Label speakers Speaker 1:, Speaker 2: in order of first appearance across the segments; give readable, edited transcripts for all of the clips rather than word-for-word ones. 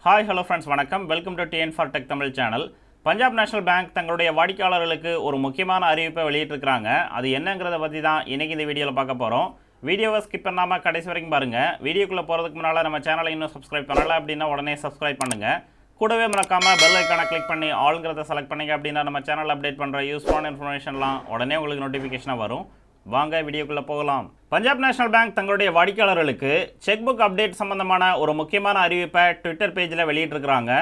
Speaker 1: Hi, hello friends, வணக்கம். Welcome to TN for Tech Tamil channel. Punjab national bank தங்களுடைய வாடிக்கையாளர்களுக்கு ஒரு முக்கியமான அறிவிப்பை வெளியிட்டிருக்காங்க. அது என்னங்கறத பத்தி தான் இன்னைக்கு இந்த வீடியோல பார்க்க போறோம். வீடியோவை ஸ்கிப் பண்ணாம கடைசி வரைக்கும் பாருங்க. வீடியோக்குள்ள போறதுக்கு முன்னால நம்ம சேனலை இன்னும் சப்ஸ்கிரைப் பண்ணல அப்படினா உடனே சப்ஸ்கிரைப் பண்ணுங்க. கூடவே மறக்காம பெல் ஐகானை கிளிக் பண்ணி ஆல்ங்கறத செலக்ட் பண்ணீங்க அப்படினா நம்ம சேனல் அப்டேட் பண்ற யூஸ்ஃபுல்லான இன்ஃபர்மேஷன்லாம் உடனே உங்களுக்கு நோட்டிஃபிகேஷனா வரும். வாங்க வீடியோக்குள்ள போகலாம். பஞ்சாப் நேஷனல் பேங்க் தங்களுடைய வாடிக்கையாளர்களுக்கு செக் புக் அப்டேட் சம்பந்தமான ஒரு முக்கியமான அறிவிப்பை ட்விட்டர் பேஜ்ல வெளியிட்டிருக்காங்க.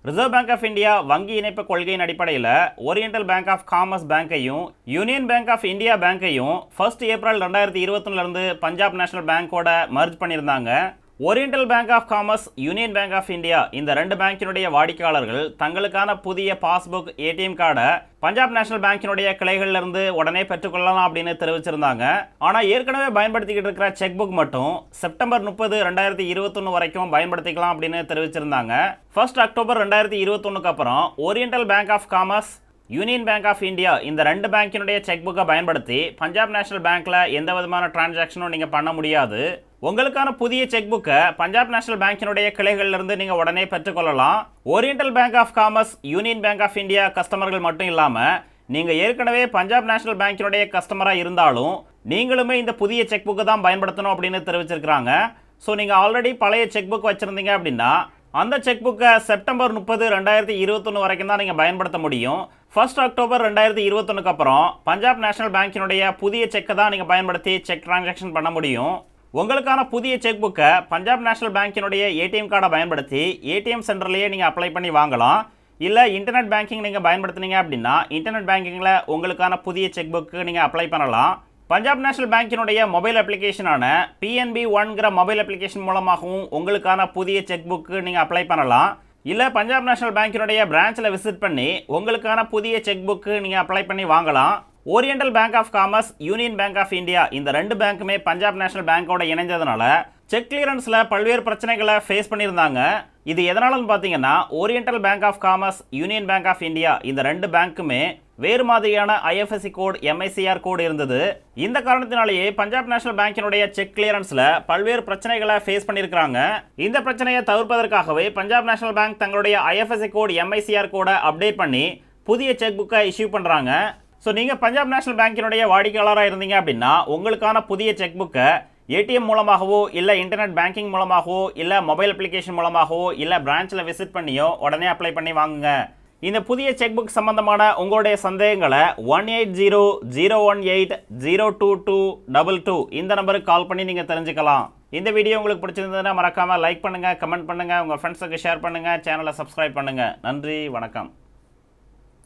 Speaker 1: ரிசர்வ் பேங்க் ஆஃப் இந்தியா வங்கி இணைப்பு கொள்கையின் அடிப்படையில் ஓரியண்டல் பேங்க் ஆஃப் காமர்ஸ் பேங்கையும் யூனியன் பேங்க் ஆஃப் இந்தியா பேங்கையும் 1 ஏப்ரல் 2021 பஞ்சாப் நேஷனல் பேங்கோட மர்ஜ் பண்ணியிருந்தாங்க. Oriental bank of commerce, union bank of India இந்த ரெண்டு பேங்கினுடைய வாடிக்கையாளர்கள் தங்களுக்கான புதிய பாஸ்புக், ஏடிஎம் கார்டை பஞ்சாப் நேஷனல் பேங்கினுடைய கிளைகளிலிருந்து உடனே பெற்றுக்கொள்ளலாம் அப்படின்னு தெரிவிச்சிருந்தாங்க. ஆனால் ஏற்கனவே பயன்படுத்திக்கிட்டு இருக்கிற செக் புக் மட்டும் செப்டம்பர் 30, 2021 வரைக்கும் பயன்படுத்திக்கலாம் அப்படின்னு தெரிவிச்சிருந்தாங்க. 1 அக்டோபர் 2021 அப்புறம் Oriental bank of commerce, union bank of India இந்த ரெண்டு பேங்கினுடைய செக் புக்கை பயன்படுத்தி பஞ்சாப் நேஷனல் பேங்க்ல எந்த விதமான டிரான்சாக்ஷனும் நீங்க பண்ண முடியாது. உங்களுக்கான புதிய செக் புக்கை பஞ்சாப் நேஷனல் பேங்கினுடைய கிளைகளிலிருந்து நீங்க உடனே பெற்றுக்கொள்ளலாம். Oriental bank of commerce, union bank of India கஸ்டமர்கள் மட்டும் இல்லாம நீங்க ஏற்கனவே பஞ்சாப் நேஷனல் பேங்கினுடைய கஸ்டமரா இருந்தாலும் நீங்களுமே இந்த புதிய செக் புக்கை தான் பயன்படுத்தணும் அப்படின்னு தெரிவிச்சிருக்காங்க. ஸோ நீங்க ஆல்ரெடி பழைய செக் புக் வச்சிருந்தீங்க அப்படின்னா அந்த செக் புக்கை செப்டம்பர் 30, 2021 வரைக்கும் தான் நீங்கள் பயன்படுத்த முடியும். 1 அக்டோபர் 2021 அப்புறம் பஞ்சாப் நேஷனல் பேங்கினுடைய புதிய செக்கை தான் நீங்கள் பயன்படுத்தி செக் டிரான்சாக்ஷன் பண்ண முடியும். உங்களுக்கான புதிய செக் புக்கை பஞ்சாப் நேஷனல் பேங்கினுடைய ஏடிஎம் கார்டை பயன்படுத்தி ஏடிஎம் சென்டர்லேயே நீங்கள் அப்ளை பண்ணி வாங்கலாம். இல்லை இன்டர்நெட் பேங்கிங் நீங்கள் பயன்படுத்தினீங்க அப்படின்னா இன்டர்நெட் பேங்கிங்கில் உங்களுக்கான புதிய செக் புக்கு நீங்கள் அப்ளை பண்ணலாம். பஞ்சாப் நேஷனல் பேங்கினுடைய மொபைல் அப்ளிகேஷனான PNB 1 மொபைல் அப்ளிகேஷன் மூலமாகவும் உங்களுக்கான புதிய செக் புக்கு நீங்கள் அப்ளை பண்ணலாம். இல்லை பஞ்சாப் நேஷனல் பேங்கினுடைய பிரான்ச்சில் விசிட் பண்ணி உங்களுக்கான புதிய செக் புக்கு நீங்கள் அப்ளை பண்ணி வாங்கலாம். Oriental bank of commerce, union bank of India இந்த ரெண்டு பேங்க்குமே பஞ்சாப் நேஷனல் பேங்கோட இணைஞ்சதுனால செக் கிளியரன்ஸில் பல்வேறு பிரச்சனைகளை ஃபேஸ் பண்ணியிருந்தாங்க. இது எதனாலன்னு பார்த்தீங்கன்னா Oriental bank of commerce, union bank of India இந்த ரெண்டு பேங்க்குமே வேறு மாதிரியான IFSC கோட், MICR கோடு இருந்தது. இந்த காரணத்தினாலேயே பஞ்சாப் நேஷனல் பேங்கினுடைய செக் கிளியரன்ஸில் பல்வேறு பிரச்சனைகளை ஃபேஸ் பண்ணியிருக்கிறாங்க. இந்த பிரச்சனையை தவிர்ப்பதற்காகவே பஞ்சாப் நேஷனல் பேங்க் தங்களுடைய IFSC கோட், MICR கோடை அப்டேட் பண்ணி புதிய செக் புக்கை இஷ்யூ பண்ணுறாங்க. ஸோ நீங்கள் பஞ்சாப் நேஷனல் பேங்கினுடைய வாடிக்கையாளராக இருந்தீங்க அப்படின்னா உங்களுக்கான புதிய செக் புக்கை ஏடிஎம் மூலமாகவோ இல்லை இன்டர்நெட் பேங்கிங் மூலமாகவோ இல்லை மொபைல் அப்ளிகேஷன் மூலமாகவோ இல்லை பிரான்ச்சில் விசிட் பண்ணியோ உடனே அப்ளை பண்ணி வாங்குங்க. இந்த புதிய செக் புக் சம்பந்தமான உங்களுடைய சந்தேகங்களை 180-018-02222 இந்த நம்பருக்கு கால் பண்ணி நீங்கள் தெரிஞ்சுக்கலாம். இந்த வீடியோ உங்களுக்கு பிடிச்சிருந்ததுன்னா மறக்காமல் லைக் பண்ணுங்கள், கமெண்ட் பண்ணுங்கள், உங்கள் ஃப்ரெண்ட்ஸுக்கு ஷேர் பண்ணுங்கள், சேனலை சப்ஸ்கிரைப் பண்ணுங்கள். நன்றி, வணக்கம்.